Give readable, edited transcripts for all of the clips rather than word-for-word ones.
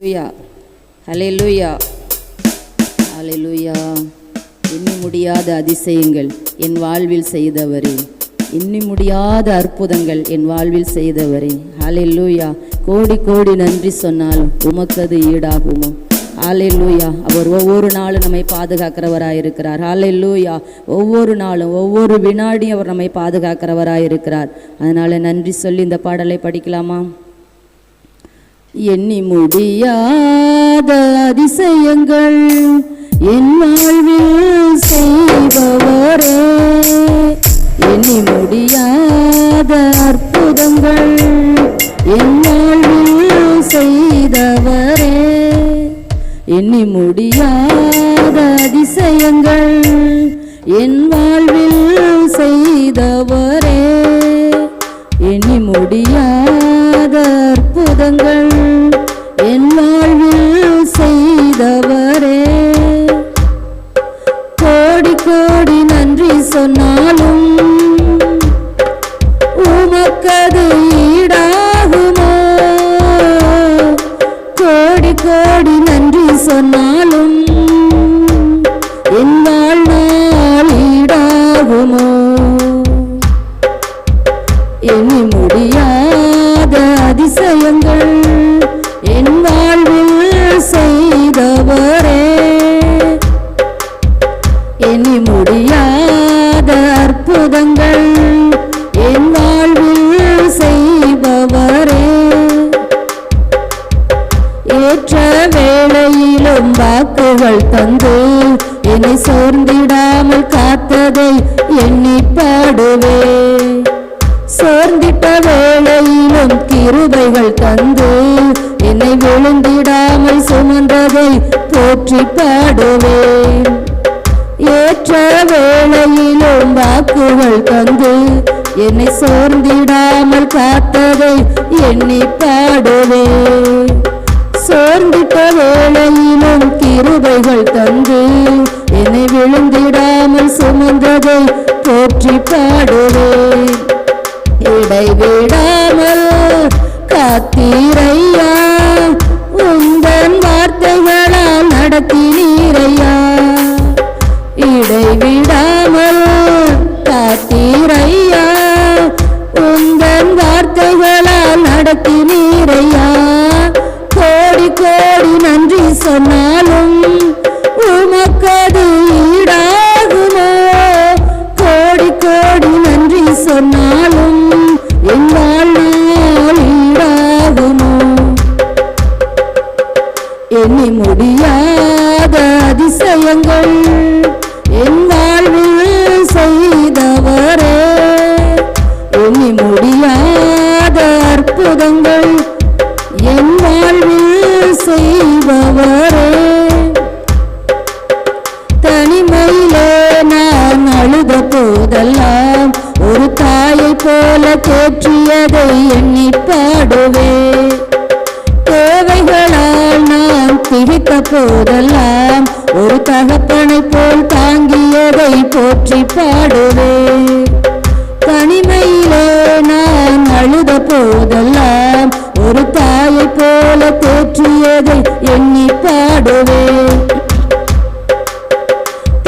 ஹல்லேலூயா, ஹல்லேலூயா, ஹல்லேலூயா. எண்ணி முடியாத அதிசயங்கள் என் வாழ்வில் செய்தவரே, எண்ணி முடியாத அற்புதங்கள் என் வாழ்வில் செய்தவரே, ஹல்லேலூயா. கோடி கோடி நன்றி சொன்னாலும் உமக்கது ஈடாகுமோ? ஹல்லேலூயா. அவர் ஒவ்வொரு நாளும் நம்மை பாதுகாக்கிறவராயிருக்கிறார். ஹல்லேலூயா. ஒவ்வொரு நாளும் ஒவ்வொரு வினாடியும் அவர் நம்மை பாதுகாக்கிறவராயிருக்கிறார். அதனால நன்றி சொல்லி இந்த பாடலை படிக்கலாமா? எண்ணி முடியாத அதிசயங்கள் என் வாழ்வில் செய்பவரே, எண்ணி முடியாத அற்புதங்கள் என் வாழ்வில் செய்தவரே, எண்ணி முடியாத அதிசயங்கள் என் வாழ்வில் செய்தவரே, எண்ணி முடியாத அற்புதங்கள் என் வாழ்வில் செய்தவரே. கோடி கோடி நன்றி சொன்னாலும் உமக்கது ஈடாகுமோ? கோடி கோடி நன்றி சொன்னாலும் என் வாழ்நாள் ஈடாகுமோ? எண்ணி முடியாத அதிசயங்கள் என் வாழ்வில் செய்தவரே, எண்ணி முடியாத அற்புதங்கள் என் வாழ்வில் செய்பவரே. ஏற்ற வேளையிலும் வாக்குகள் தந்து என்னை சோர்ந்திடாமல் காத்ததை எண்ணி பாடுவே, சோர்ந்திட்ட வேளையிலும் கிருபைகள் தந்து என்னை விழுந்திடாமல் சுமந்ததை போற்றி பாடுவேன். ஏற்ற வேளையிலும் வாக்குகள் தந்து என்னை சோர்ந்திடாமல் காத்ததை எண்ணி பாடுவேன், சோர்ந்திட்ட வேளையிலும் கிருபைகள் தந்து என்னை விழுந்திடாமல் சுமந்ததை போற்றி பாடுவேன். இடைவிடாமல் காத்தீரையா, உந்தன் வார்த்தைகளால் நடத்தினீரையா, இடைவிடாமல் காத்தீரையா, உந்தன் வார்த்தைகளால் நடத்தினீரையா. கோடி கோடி நன்றி சொன்னாலும் உமக்கது ஈடாகுமோ? கோடி கோடி நன்றி சொன்னாலும் என் வாழ்நாள் ஈடாகுமோ? எண்ணி முடியாத அதிசயங்கள் என் வாழ்வில் செய்தவரே, எண்ணி முடியாத அற்புதங்கள் என் வாழ்வில் செய்பவரே. தனிமையிலே நான் அழுத போதெல்லாம் ஒரு தாயை போல தேற்றியதை எண்ணி பாடுவே, தேவைகளால் நான் திகைத்த போதெல்லாம் ஒரு தகப்பனை போல் தாங்கியதை போற்றி பாடுவே. தனிமையிலே நான் அழுத போதெல்லாம் ஒரு தாயை போல தேற்றியதை எண்ணி பாடுவே,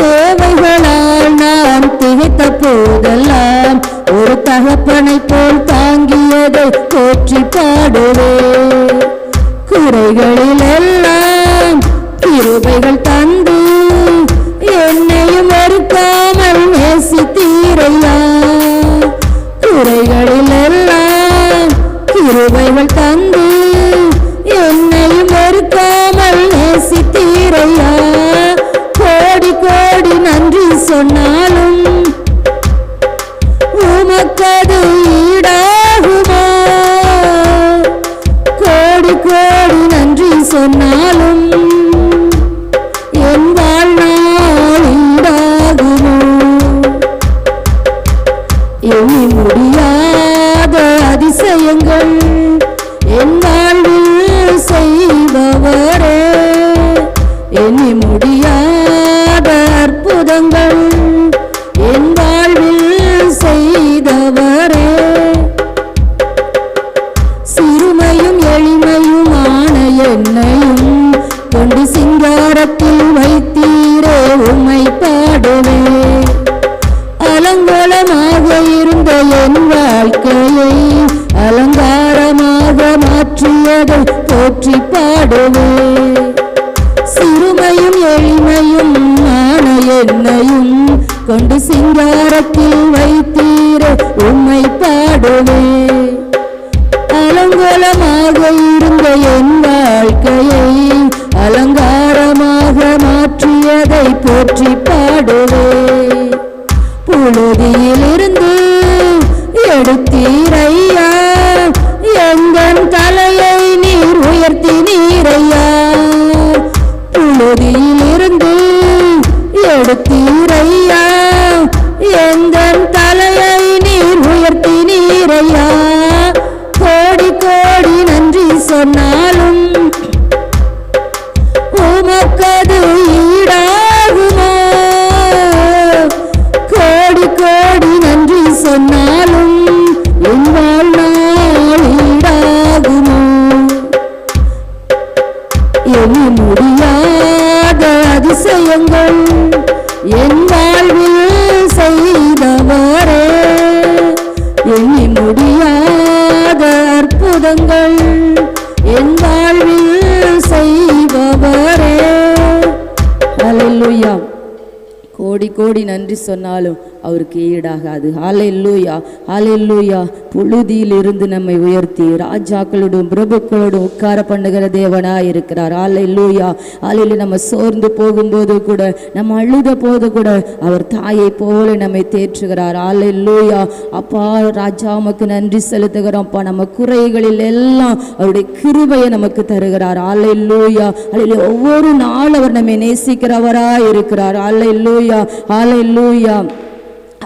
தேவைகளால் நான் திகைத்த போதெல்லாம் ஒரு தகப்பனை போல் தாங்கியதை போற்றி பாடுவே. குறைகளில் எல்லாம் கிருபைகள் தந்து என்னையும் வெறுக்காமல் நேசித்தீரையா, குறைகளில் எல்லாம் கிருபைகள் தந்து என்னையும் வெறுக்காமல் நேசித்தீரையா. கோடி கோடி நன்றி சொன்னாலும் உமக்கது ஈடாகுமோ? கோடி கோடி நன்றி சொன்னாலும் என் வாழ்நாள் ஈடாகுமோ? எண்ணி முடியாத அதிசயங்கள் என் வாழ்வில் செய்பவரே, எண்ணி முடியாத அற்புதங்கள் என் வாழ்வில் செய்தவரே. சிறுமையும் எளிமையுமான என்னை பாடுவே. சிறுமையும் எளிமையும் ஆன என்னையும் கொண்டு சிங்காரத்தில் வைத்தீர உம்மை பாடுவே. அலங்கோலமாக இருந்த என் வாழ்க்கையை அலங்காரமாக மாற்றியதை போற்றி பாடுவே. புழுதியிலிருந்து எடுத்தீரையா, எங்கள் தலையை நீர் உயர்த்தி நீரையா. புழுதியிலிருந்து எடுத்தீரையா, எங்கள் தலையை நீர் உயர்த்தி நீரையா. கோடி கோடி நன்றி சொன்னாலும் உமக்கது ஈடாகுமா? கோடி கோடி நன்றி சொன்னாலும் என் வாழ்நாள் ஈடாகுமா? எண்ணி முடியாத அதிசயங்கள் என் வாழ்வில் செய்தவரே, எண்ணி முடியாத அற்புதங்கள் என் வாழ்வில் செய்பவரே. ஹல்லேலூயா. கோடி கோடி நன்றி சொன்னாலும் அவருக்கு ஈடாகாது. ஹல்லேலூயா, ஹல்லேலூயா. புழுதியில் இருந்து நம்மை உயர்த்தி ராஜாக்களோடும் பிரபுக்களோடும் உட்கார பண்ணுகிற தேவனாய் இருக்கிறார். ஹல்லேலூயா, ஹல்லேலூயா. நம்ம சோர்ந்து போகும்போது கூட, நம்ம அழுத போது கூட அவர் தாயை போல நம்மை தேற்றுகிறார். ஹல்லேலூயா. அப்பா ராஜா உமக்கு நன்றி செலுத்துகிறோம்ப்பா. நம்ம குறைகளில் எல்லாம் அவருடைய கிருபையை நமக்கு தருகிறார். ஹல்லேலூயா, ஹல்லேலூயா. ஒவ்வொரு நாள் அவர் நம்மை நேசிக்கிறவராய் இருக்கிறார். ஹல்லேலூயா, ஹல்லேலூயா.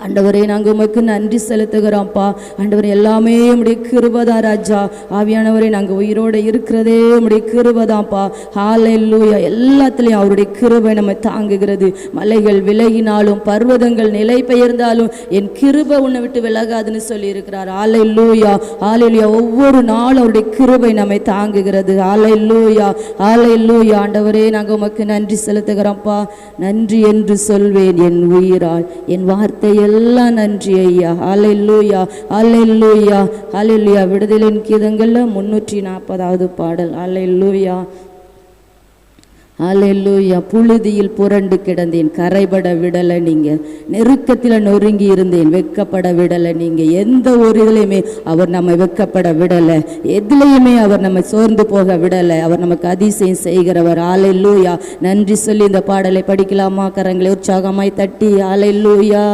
ஆண்டவரே நாங்கள் உமக்கு நன்றி செலுத்துகிறோம்ப்பா. ஆண்டவரே எல்லாமே உம்முடைய கிருபைதான் ராஜா. ஆவியானவரே நாங்கள் உயிரோடு இருக்கிறதே உம்முடைய கிருபைதான்ப்பா. ஹல்லேலூயா. எல்லாத்துலேயும் அவருடைய கிருபை நம்ம தாங்குகிறது. மலைகள் விலகினாலும் பர்வதங்கள் நிலை பெயர்ந்தாலும் என் கிருபை உன்னை விட்டு விலகாதுன்னு சொல்லி இருக்கிறார். ஹல்லேலூயா, ஹல்லேலூயா. ஒவ்வொரு நாளும் அவருடைய கிருபை நம்மை தாங்குகிறது. ஹல்லேலூயா, ஹல்லேலூயா. ஆண்டவரே நாங்கள் உமக்கு நன்றி செலுத்துகிறோம்ப்பா. நன்றி என்று சொல்வேன் என் உயிரால், என் வார்த்தை எல்லாம் நன்றி ஐயா. ஹல்லேலூயா, ஹல்லேலூயா, ஹல்லேலூயா. விடுதலின் கீதங்கள்ல 340வது பாடல். ஹல்லேலூயா, ஹல்லேலூயா. புழுதியில் புரண்டு கிடந்தேன், கரைபட விடலை நீங்க. நெருக்கத்தில் நொறுங்கி இருந்தேன், வெக்கப்பட விடலை நீங்க. எந்த ஒரு இதுலையுமே அவர் நம்மை வெக்கப்பட விடலை, எதுலையுமே அவர் நம்மை சோர்ந்து போக விடலை. அவர் நமக்கு அதிசயம் செய்கிறவர். ஹல்லேலூயா. நன்றி சொல்லி இந்த பாடலை படிக்கலாமா? கரங்களை உற்சாகமாய் தட்டி ஹல்லேலூயா.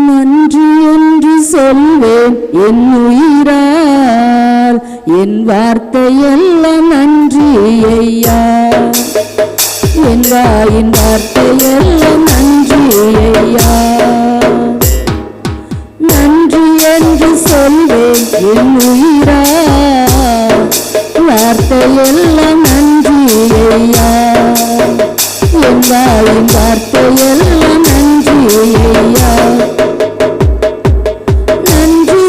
நன்றி என்று சொல்வேன் என் உயிரால், என் வார்த்தையெல்லாம் நன்றி ஐயா. என் வாயின் வார்த்தையெல்லாம் நன்றி ஐயா. நன்றி என்று சொல்வேன் என் உயிரால், வார்த்தையெல்லாம் நன்றி ஐயா. என் வாயின் வார்த்தையெல்லாம் நன்றி ஐயா. நன்றி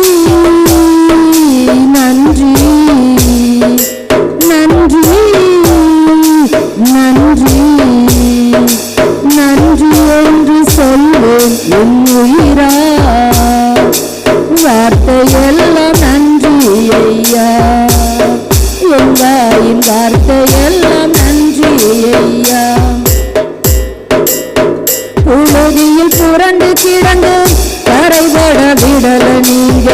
நன்றி நன்றி நன்றி நன்றி என்று சொல்வேன் என் உயிரா. வார்த்தையெல்லாம் நன்றி ஐயா. என் வாயின் வார்த்தையெல்லாம் நன்றி ஐயா. புழுதியில் புரண்டு கிடந்து கரைபட விடல நீங்க.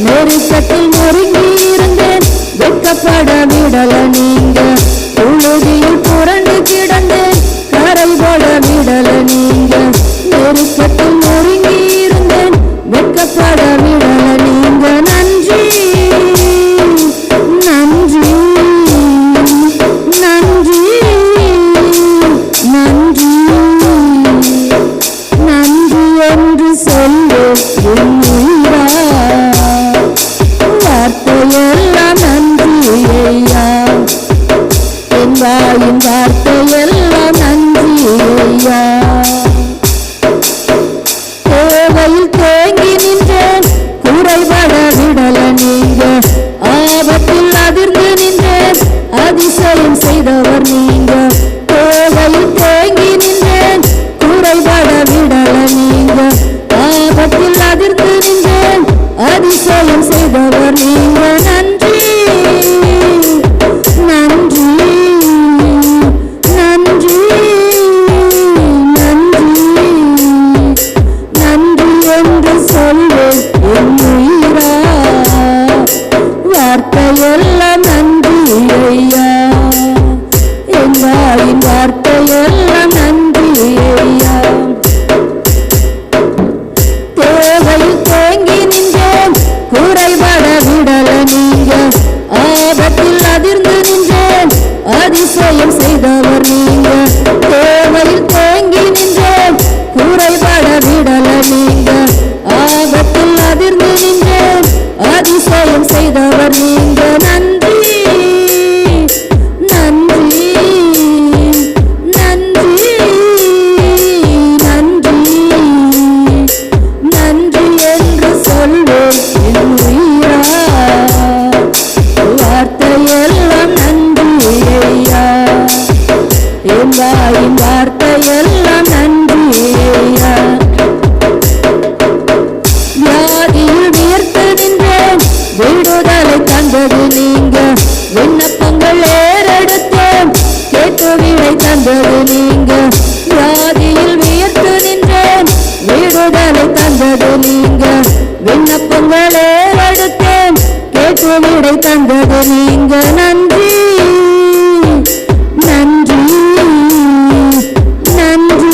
நெருக்கத்தில் நொறுங்கி இருந்தேன், வெக்கப்பட விடல நீங்க. புழுதியில் புரண்டு கிடந்தேன், கரைபட விடல நீங்க. நெருக்கத்தில் நொறுங்கி இருந்தேன், வெக்கப்பட விடல நீங்க. நன்றி நன்றி நன்றி நன்றி நன்றி என்று சொல்வேன் என் உயிரா. வார்த்தையெல்லாம் நன்றி ஐயா. என் வாயின் வார்த்தையெல்லாம் நன்றி ஐயா. தேவையில் தேங்கி நின்றேன், குறைபட விடல நீங்க. ஆபத்தில் அதிர்ந்து நின்றேன், அதிசயம் செய்தவர் நீங்க. தேவையில் தேங்கி நின்றேன், குறைபட விடல நீங்க. ஆபத்தில் அதிர்ந்து நின்றேன், அதிசயம் செய்தவர் நீங்க. நன்றி செய்தவர் நீங்க. தேவையில் தேங்கி நின்றேன், குறைபட விடல நீங்க. ஆபத்தில் அதிர்ந்து நின்றேன், அதிசயம் செய்தவர் நீங்க. நன்றி நன்றி நன்றி நன்றி நன்றி என்று சொல்வேன் என் உயிரா. வார்த்தையெல்லாம் நன்றி ஐயா, என் வாயின் வார்த்தையெல்லாம் நன்றி ஐயா. வியாதியில் வியர்த்து நின்றேன், விடுதலை தந்தது நீங்க. விண்ணப்பங்கள் ஏறெடுத்தேன், கேட்டு விடை தந்தது நீங்க. வியாதியில் வியர்த்து நின்றேன், விடுதலை தந்தது நீங்க. விண்ணப்பங்கள் ஏறெடுத்தேன், கேட்டு விடை தந்தது நீங்க. நன்றி நன்றி நன்றி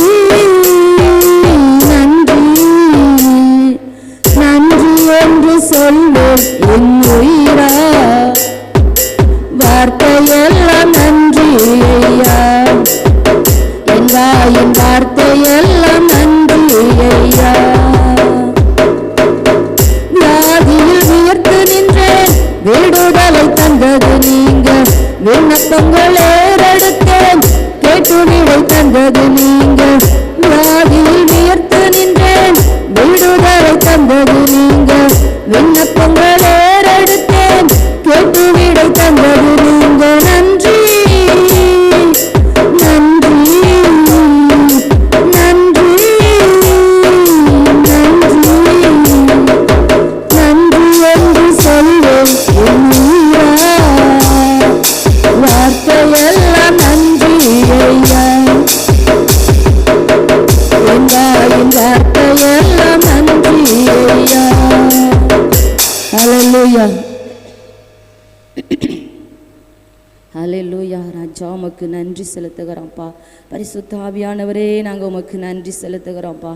நன்றி நன்றி என்று சொல்வேன் என் உயிரா. வார்த்தையெல்லாம் நன்றி ஐயா, என் வாயின் வார்த்தையெல்லாம் நன்றி ஐயா. வியாதியில் வியர்த்து நின்றேன், விடுதலை தந்தது நீங்க. விண்ணப்பங்கள் ஏறெடுத்தேன், கேட்டு விடை தந்தது நீங்க. வியாதியில் வியர்த்து நின்றேன், விடுதலை தந்தது நீங்க. விண்ணப்பங்கள் ஏறெடுத்தேன், கேட்டு விடை தந்தது நீங்க. நன்றி நன்றி நன்றி நன்றி நன்றி என்று சொல்வேன் என் உயிரா. வார்த்தையெல்லாம் நன்றி ஐயா, என் வாயின் வார்த்தையெல்லாம் நன்றி ஐயா. ஹல்லேலூயா ஹல்லேலூயா. ராஜா உமக்கு நன்றி செலுத்துகிறோம்ப்பா. பரிசுத்த ஆவியானவரே, நாங்கள் உமக்கு நன்றி செலுத்துகிறோம்ப்பா.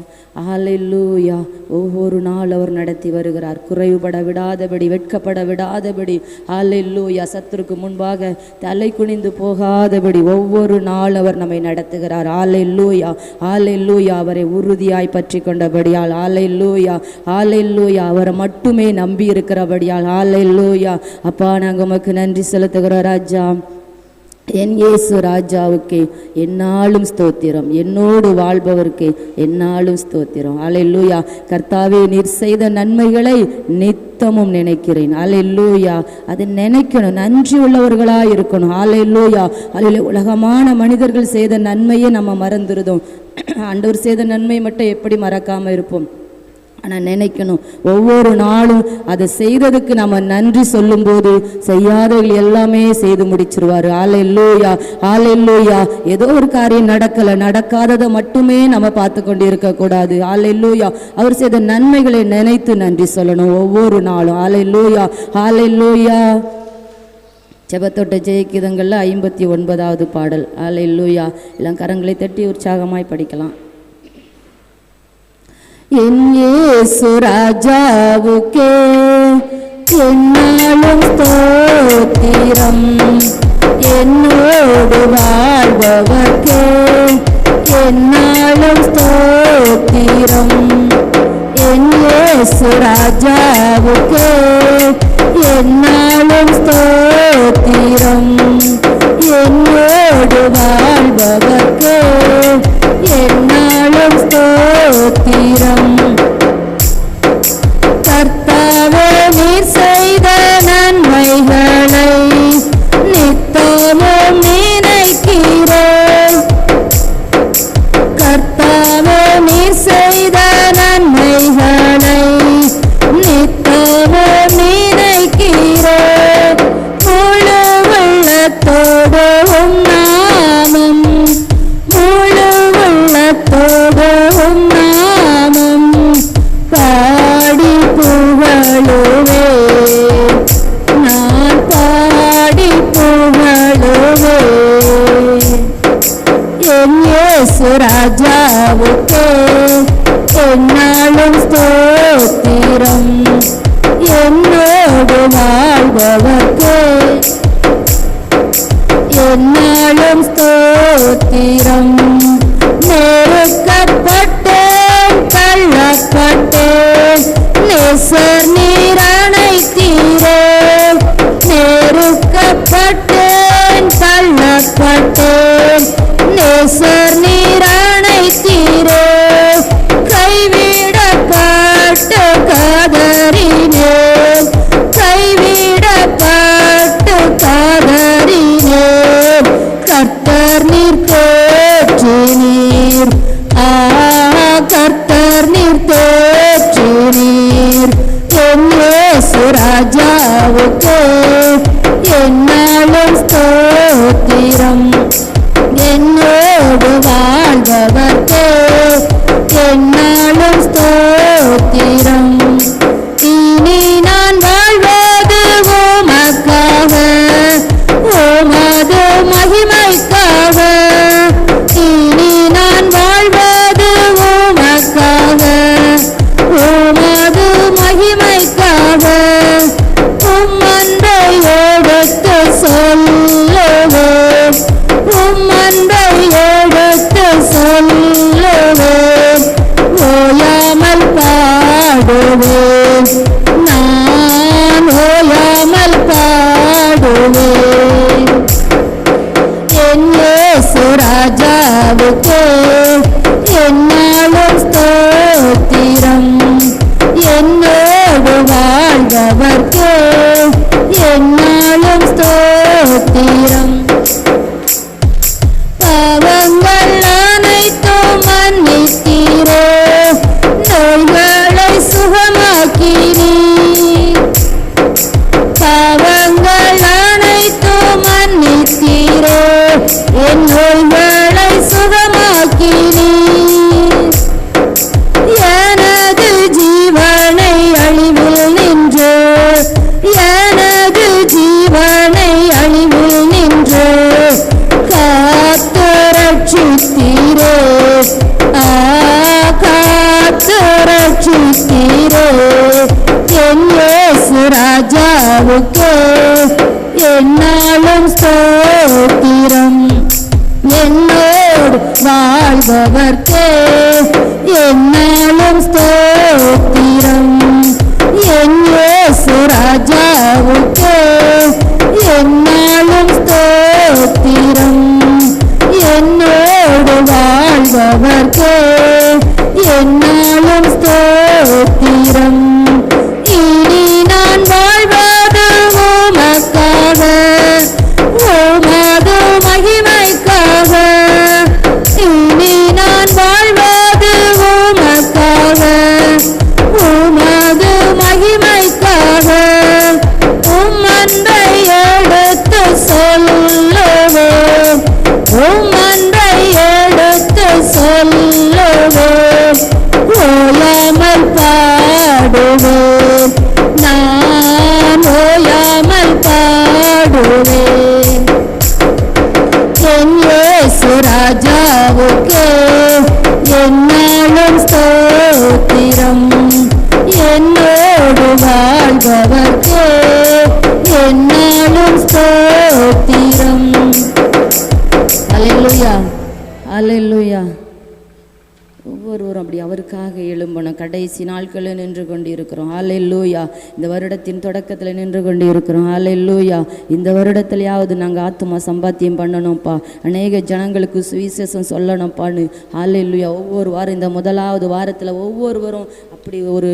ஹல்லேலூயா. ஒவ்வொரு நாள் அவர் நடத்தி வருகிறார், குறைவுபட விடாதபடி, வெட்கப்பட விடாதபடி. ஹல்லேலூயா. சத்துருக்கு முன்பாக தலை குனிந்து போகாதபடி ஒவ்வொரு நாள் அவர் நம்மை நடத்துகிறார். ஹல்லேலூயா ஹல்லேலூயா. அவரை உறுதியாய் பற்றி கொண்டபடியால் ஹல்லேலூயா ஹல்லேலூயா. அவரை மட்டுமே நம்பி இருக்கிறபடியால் ஹல்லேலூயா. அப்பா, நாங்கள் உமக்கு நன்றி செலுத்துகிறோம் ராஜா. என் இயேசு ராஜாவுக்கே என்னாலும் ஸ்தோத்திரம், என்னோடு வாழ்பவருக்கே என்னாலும் ஸ்தோத்திரம். ஹல்லேலூயா. கர்த்தாவே, நீர் செய்த நன்மைகளை நித்தமும் நினைக்கிறேன். ஹல்லேலூயா. அதை நினைக்கணும், நன்றி உள்ளவர்களாக இருக்கணும். ஹல்லேலூயா. அதில் உலகமான மனிதர்கள் செய்த நன்மையை நம்ம மறந்துருதோம். ஆண்டவர் செய்த நன்மை மட்டும் எப்படி மறக்காமல் இருப்போம்? ஆனால் நினைக்கணும், ஒவ்வொரு நாளும் அதை செய்ததுக்கு நம்ம நன்றி சொல்லும்போது செய்யாதவர்கள் எல்லாமே செய்து முடிச்சிருவார். ஹல்லேலூயா ஹல்லேலூயா. ஏதோ ஒரு காரியம் நடக்காததை மட்டுமே நம்ம பார்த்து கொண்டு இருக்கக்கூடாது. ஹல்லேலூயா. அவர் செய்த நன்மைகளை நினைத்து நன்றி சொல்லணும் ஒவ்வொரு நாளும். ஹல்லேலூயா ஹல்லேலூயா. ஜெபத்தோட்ட ஜெயகீதங்களில் 59வது பாடல். ஹல்லேலூயா. எல்லாம் கரங்களை தட்டி உற்சாகமாய் படிக்கலாம். என் இயேசு ராஜாவுக்கே என்னாலும் ஸ்தோத்திரம், என்னோடு வாழ்பவர்க்கே என்னாலும் ஸ்தோத்திரம். என் இயேசு ராஜாவுக்கே என்னாலும் ஸ்தோத்திரம், என்னோடு வாழ்பவர்க்கே என்னாலும் ஸ்தோத்திரம். கர்த்தாவே, நீர் செய்த நன்மைகளை நித்தமும் நினைக்கிறேன். கர்த்தாவே, நீர் செய்த நன்மைகளை நித்தமும் நினைக்கிறேன். முழு உள்ளத்தோடு நாமம், முழு உள்ளத்தோடு நாமம் பாடி புகழுவே, நான் பாடி புகழுவே. என் இயேசு ராஜாவுக்கே என்னாலும் ஸ்தோத்திரம், என்னோடு வாழ்பவர்க்கே என்னாலும் ஸ்தோத்திரம். நெருக்கப்பட்டேன், தள்ளப்பட்டேன், நேசர் நீர் அணைத்தீரே. நெருக்கப்பட்டேன், தள்ளப்பட்டேன், நேசர் நீர் அணைத்தீரே. கைவிடப்பட்டு காதறினேன், கைவிடப்பட்டு காதறினேன். கர்த்தர் நீர் தேற்றினீர், கர்த்தர் நீர் தேற்றினீர். என் இயேசு ராஜாவுக்கு என்னாலும் ஸ்தோத்திரம். என்னோடு வாழ்பவர்க்கே என்னாலும் ஸ்தோத்திரம். இனி நான் வாழ்வது உமக்காக, உமது மகிமைக்காக. இனி நான் வாழ்வது உமக்காக, உமது மகிமைக்காக. உம்மன்பை எடுத்து சொல்லுவேன், உம்மன்பை எடுத்து சொல்லுவேன். ஓயாமல் பாடுவேன், நான் ஓயாமல் பாடுவேன். என் இயேசு ராஜாவுக்கு என்னாலும் ஸ்தோத்திரம். என்னோடு வாழ்பவர்க்கு என்னாலும் ஸ்தோத்திரம். பாவங்கள் அனைத்தும் மன்னித்தீரே, நோய்களை சுகமாக்கினீர். பாவங்கள் அனைத்தும் மன்னித்தீரே, என் நோய்களை சுகமாக்கினீர். எனது ஜீவனை அழிவில் நின்று, எனது ஜீவனை அழிவில் நின்று காத்து ரட்சித்தீரே, காத்து ரட்சித்தீரே. என் இயேசு ராஜாவுக்கு என்னாலும் ஸ்தோத்திரம். என்னோடு வாழ்பவர்க்கே என்னாலும் ஸ்தோத்திரம். என் இயேசு ராஜாவுக்கு என்னாலும் ஸ்தோத்திரம். என்னோடு வாழ்பவர்க்கே என்னாலும் ஸ்தோத்திரம். இனி நான் வாழ்வது உமக்காக, உமது மகிமைக்காக. இனி நான் வாழ்வது உமக்காக, உமது மகிமைக்காக. உம்மன்பை எடுத்து சொல்லுவேன், உம்மன்பை எடுத்து சொல்லுவேன். ஓயாமல் பாடுவேன், நான் ஓயாமல் பாடுவேன். என் இயேசு ராஜாவுக்கு என்னாலும் ஸ்தோத்திரம். என்னோடு வாழ்பவர்க்கு என்னாலும் ஸ்தோத்திரம். அல்லேலூயா, அல்லேலூயா. ஒவ்வொருவரும் அப்படி அவருக்காக எழும்பணும். கடைசி நாட்களில் நின்று கொண்டு இருக்கிறோம். அல்லேலூயா. இந்த வருடத்தின் தொடக்கத்தில் நின்று கொண்டு இருக்கிறோம். அல்லேலூயா. இந்த வருடத்துலையாவது நாங்கள் ஆத்துமா சம்பாத்தியம் பண்ணணும்ப்பா, அநேக ஜனங்களுக்கு சுவிசேஷம் சொல்லணும்ப்பான்னு. அல்லேலூயா. ஒவ்வொரு வாரம் இந்த முதலாவது வாரத்தில் ஒவ்வொருவரும் அப்படி ஒரு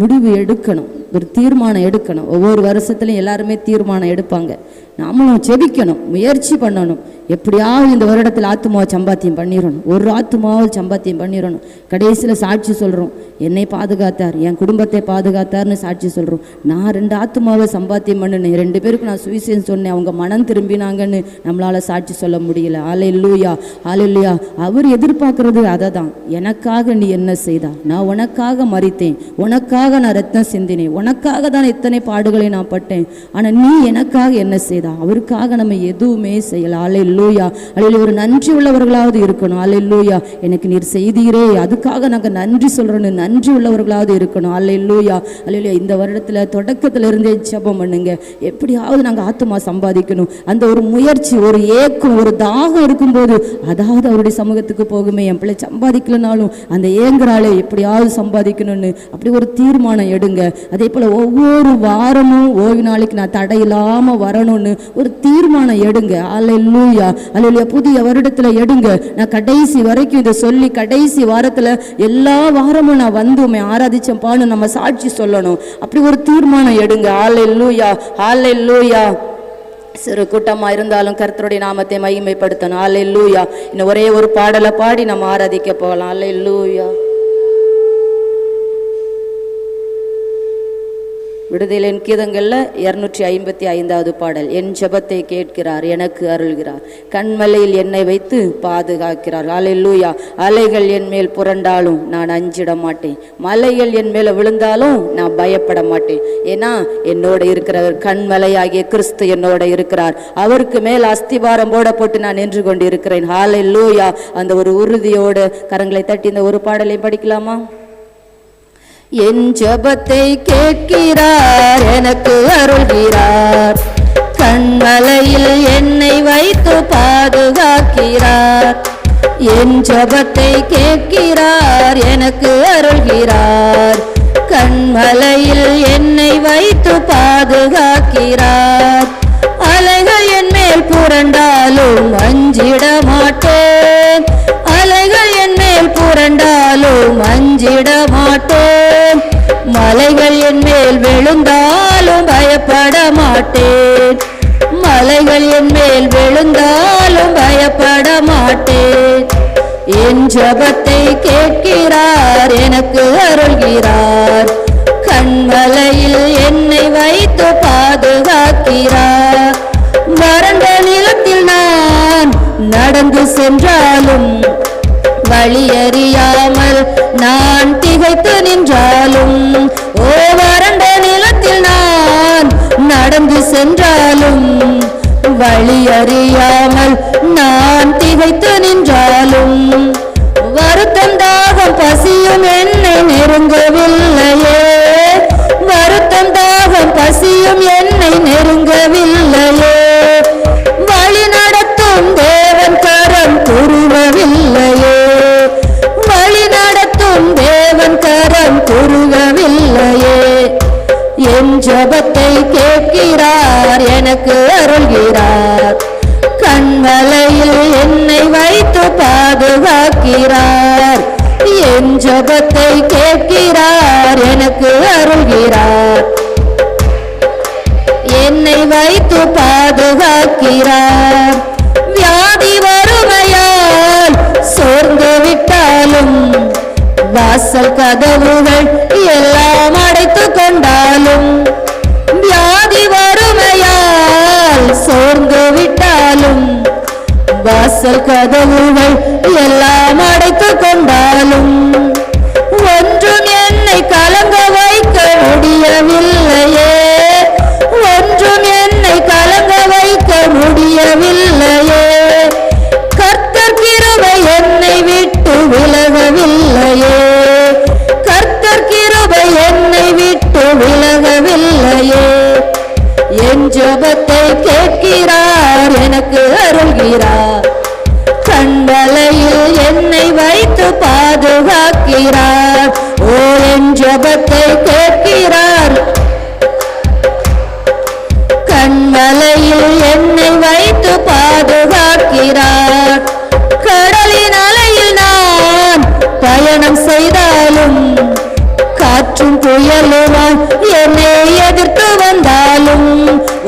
முடிவு எடுக்கணும், ஒரு தீர்மானம் எடுக்கணும். ஒவ்வொரு வருஷத்துலையும் எல்லாருமே தீர்மானம் எடுப்பாங்க. நாமளும் செபிக்கணும், முயற்சி பண்ணணும். எப்படியாவது இந்த வருடத்தில் ஆத்துமாவை சம்பாத்தியம் பண்ணிடணும், ஒரு ஆத்துமாவை சம்பாத்தியம் பண்ணிடணும். கடைசியில் சாட்சி சொல்கிறோம், என்னை பாதுகாத்தார், என் குடும்பத்தை பாதுகாத்தார்னு சாட்சி சொல்கிறோம். நான் 2 ஆத்துமாவை சம்பாத்தியம் பண்ணினேன், 2 பேருக்கு நான் சுவிசேஷம் சொன்னேன், அவங்க மனம் திரும்பினாங்கன்னு நம்மளால் சாட்சி சொல்ல முடியல. அல்லேலூயா, அல்லேலூயா. அவர் எதிர்பார்க்கறது அதை தான். எனக்காக நீ என்ன செய்தா? நான் உனக்காக மரித்தேன், உனக்காக நான் ரத்தம் சிந்தினேன், உனக்காக தான் இத்தனை பாடுகளை நான் பட்டேன். ஆனால் நீ எனக்காக என்ன செய்தா? அவருக்காக நம்ம எதுவுமே செய்யல. அல்லேலூயா. அல்லேலூயா. அல்லேலூயா. ஒரு நன்றி உள்ளவர்களாவது இருக்கணும். அல்லேலூயா. எனக்கு நீர் செய்தீரே, அதுக்காக நாங்கள் நன்றி சொல்றோன்னு நன்றி உள்ளவர்களாவது இருக்கணும். அல்லேலூயா. அல்லேலூயா. இந்த வருடத்துல தொடக்கத்துல இருந்தே ஜெபம் பண்ணுங்க. எப்படியாவது நாங்கள் ஆத்துமா சம்பாதிக்கணும். அந்த ஒரு முயற்சி, ஒரு ஏக்கம், ஒரு தாகம் இருக்கும்போது அதாவது அவருடைய சமூகத்துக்கு போகுமே. என் பிள்ளை சம்பாதிக்கலனாலும் அந்த ஏங்குறாளே எப்படியாவது சம்பாதிக்கணும்னு அப்படி ஒரு தீர்மானம் எடுங்க. அதே போல ஒவ்வொரு வாரமும் ஓய்வு நாளைக்கு நான் தடையில்லாம வரணும்னு ஒரு தீர்மானம் எடுங்க. அல்லேலூயா. அல்லேலூயா. புதிய வருடத்துல எடுங்க. நான் கடைசி வரைக்கும் இதை சொல்லி கடைசி வாரத்துல எல்லா வாரமும் நான் வந்து உண்மை ஆராதிச்சேன்பான்னு நம்ம சாட்சி சொல்லணும். அப்படி ஒரு தீர்மானம் எடுங்க. அல்லேலூயா. அல்லேலூயா. சிறு கூட்டமா இருந்தாலும் கர்த்தருடைய நாமத்தை மகிமைப்படுத்தணும். அல்லேலூயா. இன்னும் ஒரே ஒரு பாடலை பாடி நம்ம ஆராதிக்க போகலாம். அல்லேலூயா. விடுதலின் கீதங்கள்ல 255வது பாடல். என் ஜெபத்தை கேட்கிறார், எனக்கு அருள்கிறார், கண்மலையில் என்னை வைத்து பாதுகாக்கிறார். அல்லேலூயா. அலைகள் என் மேல் புரண்டாலும் நான் அஞ்சிட மாட்டேன், மலைகள் என் மேல விழுந்தாலும் நான் பயப்பட மாட்டேன். ஏன்னா என்னோட இருக்கிறவர் கண்மலையாகிய கிறிஸ்து என்னோட இருக்கிறார். அவருக்கு மேல் அஸ்திபாரம் போட போட்டு நான் நின்று கொண்டு இருக்கிறேன். அல்லேலூயா. அந்த ஒரு உறுதியோடு கரங்களை தட்டி இந்த ஒரு பாடலையும் படிக்கலாமா? என் ஜெபத்தை கேட்கிறார், எனக்கு அருள்கிறார், கண்மலையில் என்னை வைத்து பாதுகாக்கிறார். என் ஜெபத்தை கேட்கிறார், எனக்கு அருள்கிறார், கண்மலையில் என்னை வைத்து பாதுகாக்கிறார். அலைகள் என் மேல் புரண்டாலும் அஞ்சிட மாட்டேன், அலைகள் என் மேல் புரண்டாலும் அஞ்சிட மாட்டேன், மலைகள் என் மேல் விழுந்தாலும் பயப்பட மாட்டேன், மலைகள் என் மேல் விழுந்தாலும் பயப்பட மாட்டேன். என் ஜெபத்தை கேட்கிறார், எனக்கு அருள்கிறார், கண்மலையில் என்னை வைத்து பாதுகாக்கிறார். வறண்ட நிலத்தில் நான் நடந்து சென்றாலும், வழியறியாமல் நான் திகைத்து நின்றாலும், ஓ வறண்ட நிலத்தில் நான் நடந்து சென்றாலும், வழியறியாமல் நான் திகைத்து நின்றாலும், வருத்தம் தாகம் பசியும் என்னை நெருங்கவில்லையே, வருத்தம் தாகம் பசியும் என்னை நெருங்கவில்லையே, வழி நடத்தும் தேவன் கரம் குறுகவில்லையே, வழி நடத்தும் தேவன் கரம் குறுகவில்லையே. என் ஜெபத்தை கேட்கிறார், எனக்கு அருள்கிறார், கண்மலையில் என்னை வைத்து பாதுகாக்கிறார். என் ஜெபத்தை கேட்கிறார், எனக்கு அருள்கிறார், என்னை வைத்து பாதுகாக்கிறார். வியாதி வறுமையால் சோர்ந்து விட்டாலும், வாசல் கதவுகள் எல்லாம் அடைத்து கொண்டாலும், வியாதி வறுமையால் சோர்ந்து விட்டாலும், வாசல் கதவுகள் எல்லாம் அடைத்து கொண்டாலும், ஒன்றும் என்னை கலங்க வைக்க முடியவில்லையே, ஒன்றும் என்னை கலங்க வைக்க முடியவில்லையே, கர்த்தர் கிருபை என்னை விட்டு விலகவில்லையே, கர்த்தர் கிருபை என்னை விட்டு விலகவில்லையே. என் ஜெபத்தை கேட்கிறார், எனக்கு அருள்கிறார், கண்மலையில் என்னை வைத்து பாதுகாக்கிறார். ஓ என் ஜெபத்தை கேட்கிறார், கண்மலையில் என்னை வைத்து பாதுகாக்கிறார். கடலின் அலையில் நான் பயணம் செய்தாலும், காற்றும் புயலுமாய் என்னை எதிர்த்து வந்தாலும்,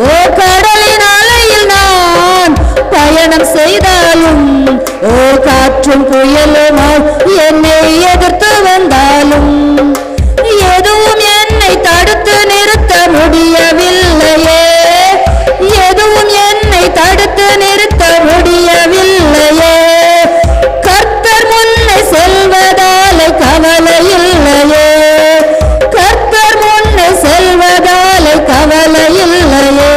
ஓ கடலின் அலையில் நான் பயணம் செய்தாலும், ஓ காற்றும் புயலுமாய் என்னை எதிர்த்து வந்தாலும், எதுவும் என்னை தடுத்து நிறுத்த முடியவில்லையே, எதுவும் என்னை தடுத்து நிறுத்த முடியவில்லையே, கர்த்தர் முன்னே செல்வதாலே கவலை இல்லையே, கர்த்தர் முன்னே செல்வதாலே கவலை இல்லையே.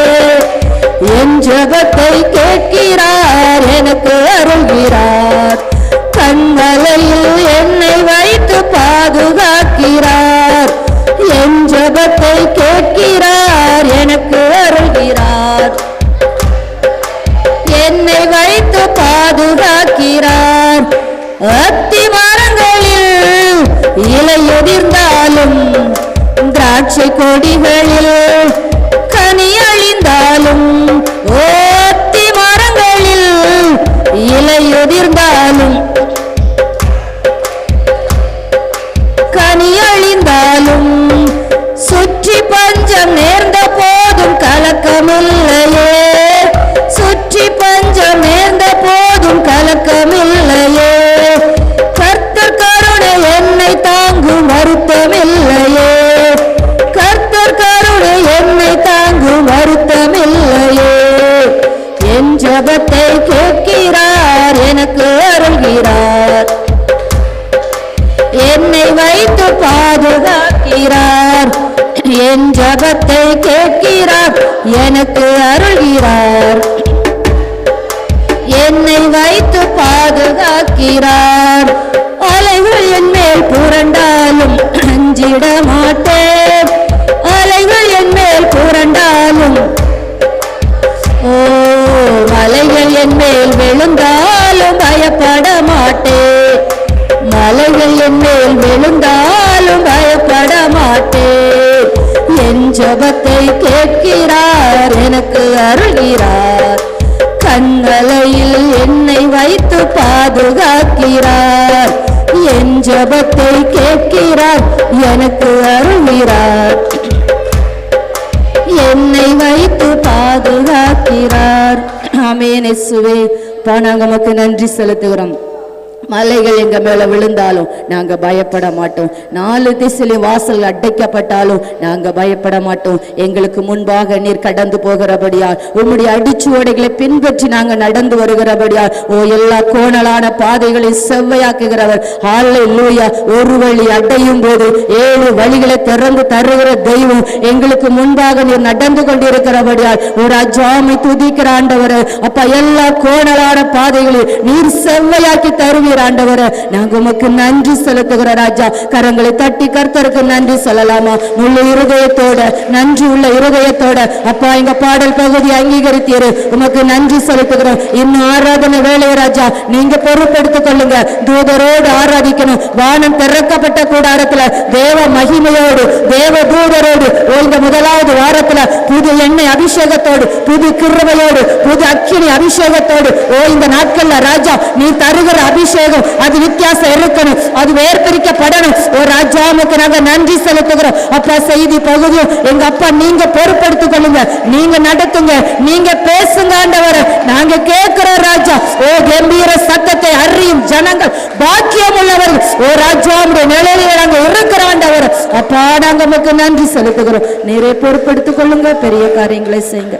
என் ஜெபத்தை ஜபத்தை கேட்கிறார், எனக்கு அருள்கிறார். கண்மலையில் என்னை வைத்து பாதுகாக்கிறார். என் ஜபத்தை கேட்கிறார், எனக்கு அருள்கிறார். என்னை வைத்து பாதுகாக்கிறார். அத்தி மரங்களில் இலையுதிர்ந்தாலும், திராட்சை கொடிகளில் கனி அழிந்தாலும், அத்தி மரங்களில் இலையுதிர்ந்தாலும் கனி அழிந்தாலும், சுற்றி பஞ்சம் நேர்ந்த போதும் கலக்கமில்லையே, சுற்றி பஞ்சம் நேர்ந்த போதும் கலக்கமில்லையே. கர்த்தர் கருணை என்னை தாங்கும் வருத்தமில்லையே, கர்த்தர் கருணை என்னை தாங்கும் வருத்தமில்லையே. என் ஜபத்தை கேட்கிறார், எனக்கு அருள்கிறார். என்னை வைத்து பாதுகாக்கிறார். என் ஜபத்தை கேட்கிறார், எனக்கு அருள்கிறார். என்னை வைத்து பாதுகாக்கிறார். அலைகள் என் மேல் புரண்டாலும் அஞ்சிட மாட்டேன், அலைகள் என் மேல் புரண்டாலும், ஓ மலைகள் என் மேல் விழுந்தாலும் பயப்பட மாட்டேன், மலைகள் என் மேல் விழுந்தாலும் பயப்பட மாட்டேன். என் ஜபத்தை கேட்கிறார், எனக்கு அருள்கிறார். கண்மலையில் என்னை வைத்து பாதுகாக்கிறார். என் ஜபத்தை கேட்கிறார், எனக்கு அருள்கிறார். என்னை வைத்து பாதுகாக்கிறார். ஆமென். இயேசுவே, நாங்க உமக்கு நன்றி செலுத்துகிறோம். மலைகள் எங்க மேல விழுந்தாலும் நாங்க பயப்பட மாட்டோம், 4 திசையிலும் வாசல் அடைக்கப்பட்டாலும் நாங்க பயப்பட மாட்டோம். எங்களுக்கு முன்பாக நீர் கடந்து போகிறபடியால், உம்முடைய அடிச்சுவடைகளை பின்பற்றி நாங்க நடந்து வருகிறபடியால், ஓ எல்லா கோணலான பாதைகளை செவ்வையாக்குகிறவர். ஹல்லேலூயா. ஒரு வழி அடையும் போது 7 வழிகளை திறந்து தருகிற தெய்வம் எங்களுக்கு முன்பாக நீர் நடந்து கொண்டிருக்கிறபடியால், ஒரு அஜாமை துதிக்கிற ஆண்டவர். அப்பா, எல்லா கோணலான பாதைகளை நீர் செவ்வையாக்கி தருவீர் ஆண்டவரே. நாங்க உமக்கு நன்றி செலுத்துகிற ராஜா. கரங்களை தட்டி கர்த்தருக்கு நன்றி சொல்லலாமா? முழு இருதயத்தோட, நன்றி உள்ள இருதயத்தோட அப்பா எங்க பாடல் பகுதி அங்கீகரித்தீரு, உமக்கு நன்றி செலுத்துகிறோம். இன்னும் ஆராதனை வேலையை ராஜா நீங்க பொறுப்பெடுத்துக் கொள்ளுங்க. தூதரோடு ஆராதிக்கணும். வானம் திறக்கப்பட்ட கூடாரத்துல தேவ மகிமையோடு, தேவ தூதரோடு இந்த முதலாவது வாரத்துல புது எண்ணெய் அபிஷேகத்தோடு, புது கிருபையோடு, புது அக்கினி அபிஷேகத்தோடு இந்த நாட்கள்ல ராஜா நீ தருகிற அபிஷேகம் அது வித்தியாசம் இருக்கணும், அது வேர்பிரிக்கப்படணும். ஒரு ராஜாவுக்கு நாங்க நன்றி செலுத்துகிறோம். அப்பா, செய்தி பகுதியும் எங்க அப்பா நீங்க பொறுப்படுத்திக் கொள்ளுங்க, நீங்க நடத்துங்க, நீங்க பேசுங்க ஆண்டவரே. நாங்க கேட்கிறோம் ராஜா. ஓ கம்பீர சத்தத்தை அறியும் ஜனங்கள் பாக்கியம் உள்ளவர்கள். ஓ ராஜாவுடைய நிலையில நாங்க இருக்கிற ஆண்டவர். அப்பா, நாங்க நமக்கு நன்றி செலுத்துகிறோம். நீரே பொறுப்படுத்திக் கொள்ளுங்க, பெரிய காரியங்களை செய்யுங்க.